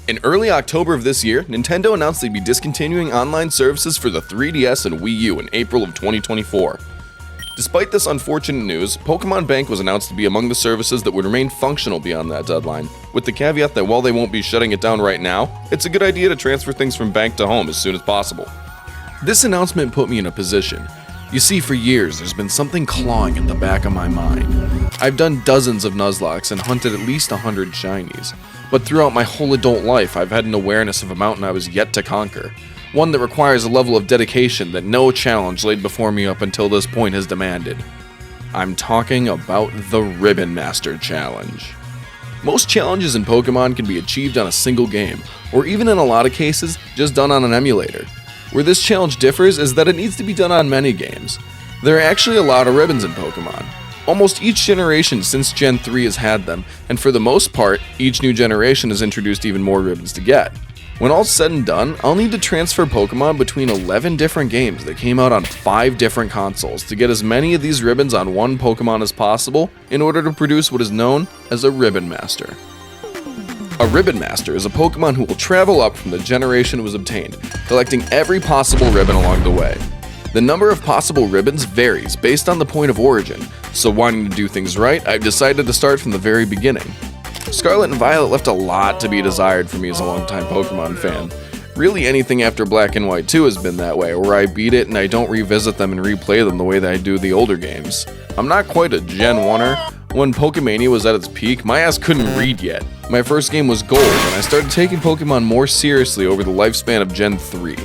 In early October of this year, Nintendo announced they'd be discontinuing online services for the 3DS and Wii U in April of 2024. Despite this unfortunate news, Pokemon Bank was announced to be among the services that would remain functional beyond that deadline, with the caveat that while they won't be shutting it down right now, it's a good idea to transfer things from bank to home as soon as possible. This announcement put me in a position. You see, for years, there's been something clawing at the back of my mind. I've done dozens of Nuzlockes and hunted at least 100 shinies, but throughout my whole adult life, I've had an awareness of a mountain I was yet to conquer. One that requires a level of dedication that no challenge laid before me up until this point has demanded. I'm talking about the Ribbon Master Challenge. Most challenges in Pokemon can be achieved on a single game, or even in a lot of cases, just done on an emulator. Where this challenge differs is that it needs to be done on many games. There are actually a lot of ribbons in Pokemon. Almost each generation since Gen 3 has had them, and for the most part, each new generation has introduced even more ribbons to get. When all's said and done, I'll need to transfer Pokemon between 11 different games that came out on 5 different consoles to get as many of these ribbons on one Pokemon as possible in order to produce what is known as a Ribbon Master. A Ribbon Master is a Pokemon who will travel up from the generation it was obtained, collecting every possible ribbon along the way. The number of possible ribbons varies based on the point of origin, so wanting to do things right, I've decided to start from the very beginning. Scarlet and Violet left a lot to be desired for me as a longtime Pokemon fan. Really anything after Black and White 2 has been that way, where I beat it and I don't revisit them and replay them the way that I do the older games. I'm not quite a Gen 1er. When Pokemania was at its peak, my ass couldn't read yet. My first game was Gold, and I started taking Pokemon more seriously over the lifespan of Gen 3.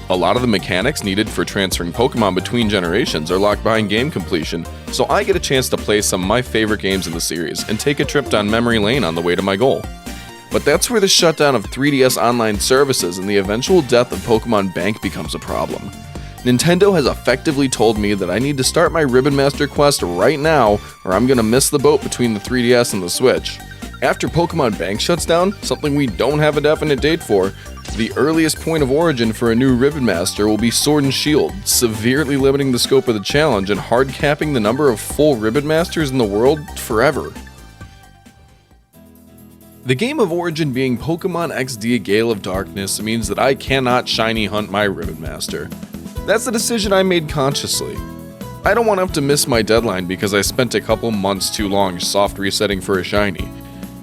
A lot of the mechanics needed for transferring Pokemon between generations are locked behind game completion, so I get a chance to play some of my favorite games in the series and take a trip down memory lane on the way to my goal. But that's where the shutdown of 3DS online services and the eventual death of Pokemon Bank becomes a problem. Nintendo has effectively told me that I need to start my Ribbon Master quest right now or I'm gonna miss the boat between the 3DS and the Switch. After Pokemon Bank shuts down, something we don't have a definite date for, the earliest point of origin for a new Ribbon Master will be Sword and Shield, severely limiting the scope of the challenge and hard capping the number of full Ribbon Masters in the world forever. The game of origin being Pokemon XD Gale of Darkness means that I cannot shiny hunt my Ribbon Master. That's a decision I made consciously. I don't want to have to miss my deadline because I spent a couple months too long soft resetting for a shiny.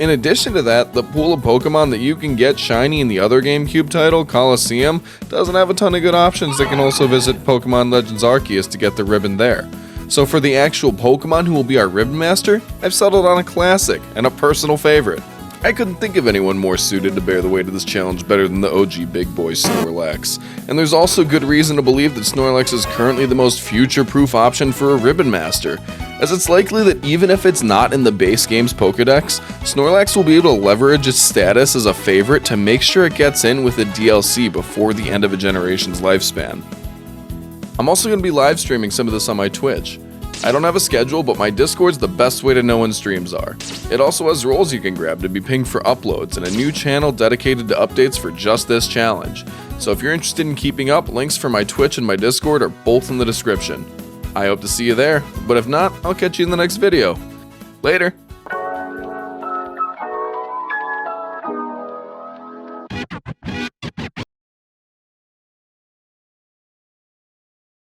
In addition to that, the pool of Pokemon that you can get shiny in the other GameCube title, Colosseum, doesn't have a ton of good options that can also visit Pokemon Legends Arceus to get the ribbon there. So for the actual Pokemon who will be our Ribbon Master, I've settled on a classic and a personal favorite. I couldn't think of anyone more suited to bear the weight of this challenge better than the OG big boy Snorlax. And there's also good reason to believe that Snorlax is currently the most future-proof option for a Ribbon Master, as it's likely that even if it's not in the base game's Pokedex, Snorlax will be able to leverage its status as a favorite to make sure it gets in with a DLC before the end of a generation's lifespan. I'm also going to be live streaming some of this on my Twitch. I don't have a schedule, but my Discord's the best way to know when streams are. It also has roles you can grab to be pinged for uploads and a new channel dedicated to updates for just this challenge. So if you're interested in keeping up, links for my Twitch and my Discord are both in the description. I hope to see you there, but if not, I'll catch you in the next video. Later!